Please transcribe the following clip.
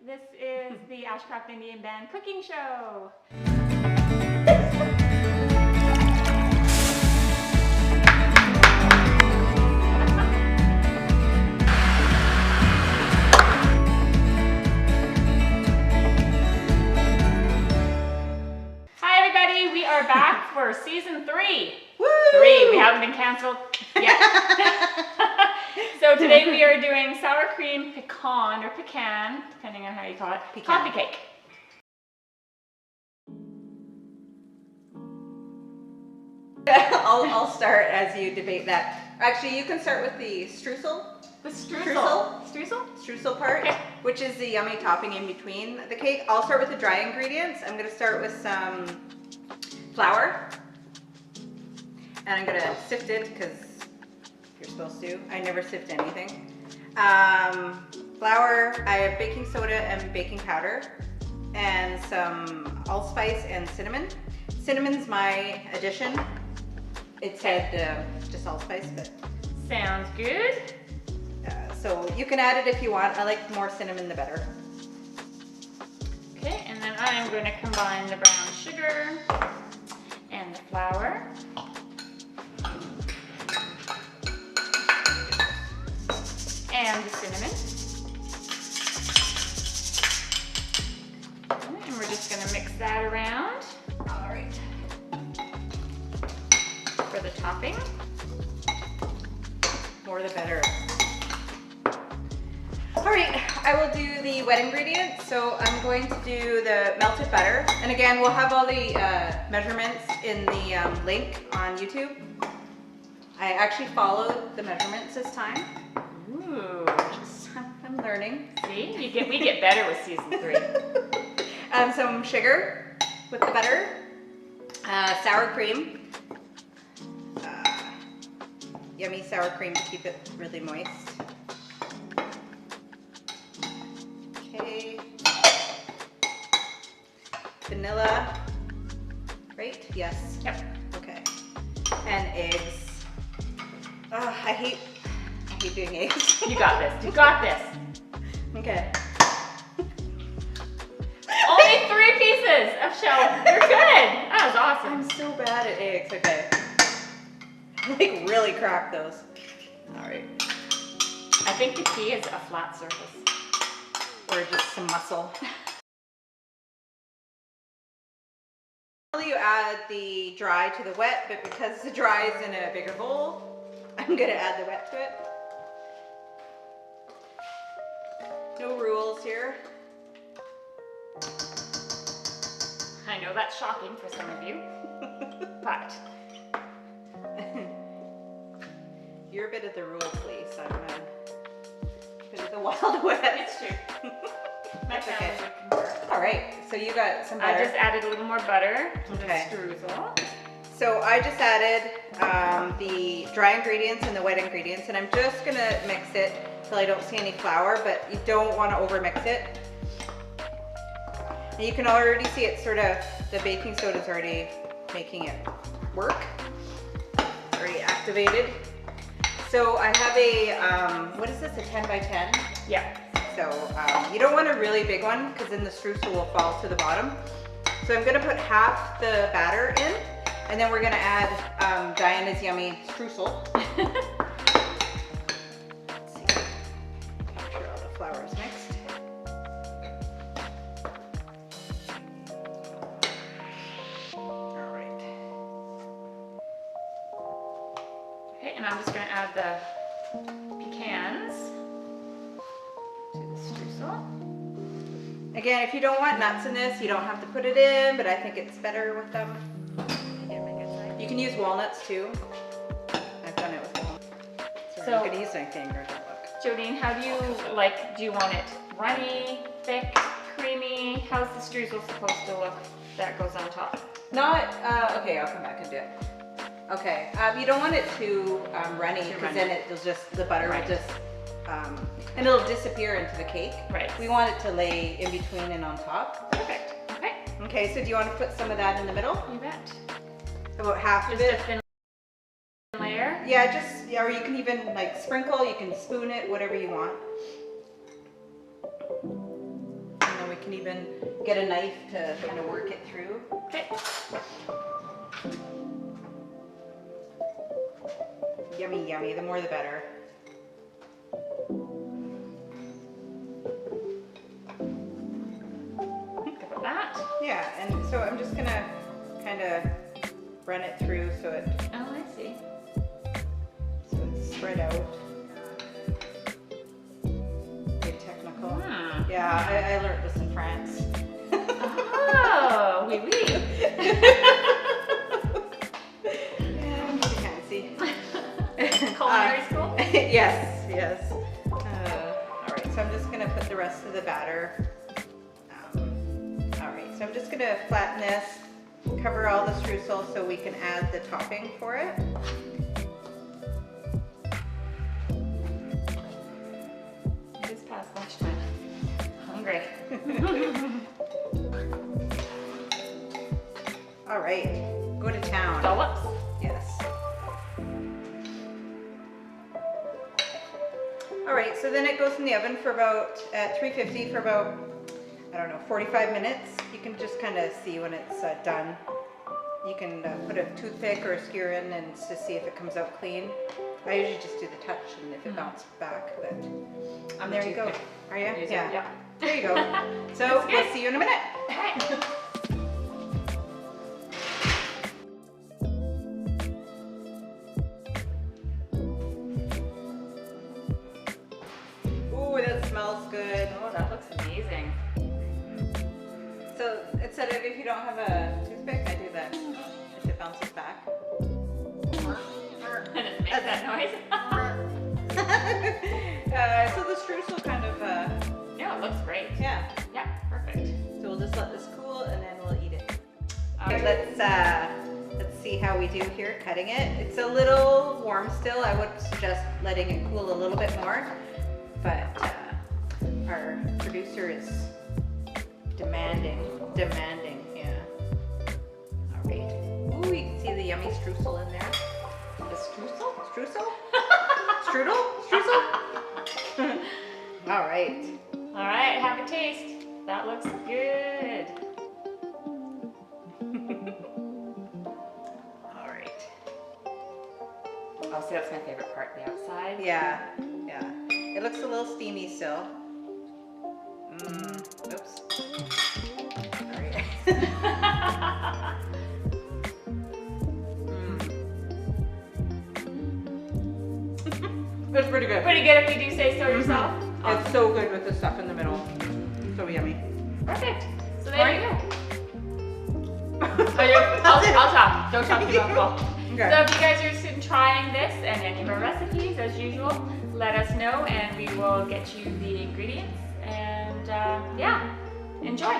This is the Ashcroft Indian Band cooking show. Hi everybody, we are back for season 3. Woo! 3, we haven't been canceled yet. So today we are doing sour cream pecan or pecan, depending on how you call it, coffee cake. I'll start as you debate that. Actually, you can start with the streusel. The streusel. Streusel part, okay, which is the yummy topping in between the cake. I'll start with the dry ingredients. I'm going to start with some flour. And I'm going to sift it because you're supposed to. I never sift anything. Flour, I have baking soda and baking powder. And some allspice and cinnamon. Cinnamon's my addition. It said just allspice, but... Sounds good. So you can add it if you want. I like more cinnamon the better. Okay, and then I'm going to combine the brown sugar and the flour. And the cinnamon. And we're just going to mix that around. All right. For the topping. More the better. All right, I will do the wet ingredients. So I'm going to do the melted butter. And again, we'll have all the measurements in the link on YouTube. I actually followed the measurements this time. Ooh. I'm learning. See, we get better with season 3. Some sugar with the butter, sour cream, yummy sour cream to keep it really moist. Okay, vanilla, right? Yes. Yep. Okay, and eggs. Oh, I hate doing eggs. You got this. You got this. Okay. Only 3 pieces of shell. You're good. That was awesome. I'm so bad at eggs. Okay. Like really crack those. All right. I think the key is a flat surface. Or just some muscle. You add the dry to the wet, but because the dry is in a bigger bowl, I'm gonna add the wet to it. No rules here. I know that's shocking for some of you, but You're a bit of the rule police. I'm a bit of the Wild West. it's true. That's okay. All right, so you got some butter. I just added a little more butter to the Okay. streusel. So I just added the dry ingredients and the wet ingredients, and I'm just gonna mix it till I don't see any flour, but you don't want to overmix it. And you can already see it sort of, the baking soda is already making it work. It's already activated. So I have a, what is this, a 10 by 10? Yeah. So you don't want a really big one because then the streusel will fall to the bottom. So I'm gonna put half the batter in, and then we're gonna add Diana's yummy streusel. Let's see. Make sure all the flour is mixed. All right. Okay, and I'm just going to add the pecans to the streusel. Again, if you don't want nuts in this, you don't have to put it in, but I think it's better with them. You can use walnuts too. I've done it with walnuts. Sorry, So- I'm gonna use my finger, don't look. Jodine, how do you like, do you want it runny, thick, creamy? How's the streusel supposed to look that goes on top? Not, okay, I'll come back and do it. Okay, you don't want it too runny because then it'll just, the butter will just, and it'll disappear into the cake. Right. We want it to lay in between and on top. Perfect. Okay. Okay, so do you want to put some of that in the middle? You bet. About half of Just it? a thin layer? Yeah, just, yeah, or you can even like sprinkle, you can spoon it, whatever you want. can even get a knife to kind of work it through. Okay. Yummy, yummy. The more the better. Good with that. Yeah, and so I'm just gonna kind of run it through so it Oh, I see. it's spread out. Get technical. Hmm. Yeah, I learned this in France. Oh, oui, oui. Yeah, I'm pretty fancy. Culinary school? Yes, yes. All right, so I'm just gonna put the rest of the batter. All right, so I'm just gonna flatten this, cover all the streusel so we can add the topping for it. It is past lunchtime. Hungry. All right, go to town. Dollops. Yes. All right, so then it goes in the oven for about, at 350 for about, I don't know, 45 minutes. You can just kind of see when it's done. You can put a toothpick or a skewer in and to see if it comes out clean. I usually just do the touch and if it bounces back, but there you go. toothpick. Are you? Yeah. Yeah. There you go. So That's good. we'll see you in a minute. All right. Ooh, that smells good. Oh, that looks amazing. So instead of, if you don't have a toothpick, I do that. If it bounces back. And it makes that noise. So the streusel kind of, Yeah, it looks great. yeah. Yeah, perfect. So we'll just let this cool and then we'll eat it. All right. Let's see how we do here cutting it. It's a little warm still. I would suggest letting it cool a little bit more, but our producer is demanding, yeah. All right. Ooh, you can see the yummy streusel in there. The streusel? Streusel? Strudel? Streusel? All right. All right, have a taste. That looks good. All right. Oh, see, that's my favorite part, the outside. Yeah, yeah. It looks a little steamy still. Oops. All right. It's pretty good. Pretty good if you do say so yourself. It's so good with the stuff in the middle. So yummy. Perfect. So there you go. I'll talk. Don't talk too much. Okay. So if you guys are interested in trying this and any of our recipes, as usual, let us know and we will get you the ingredients. And yeah, enjoy.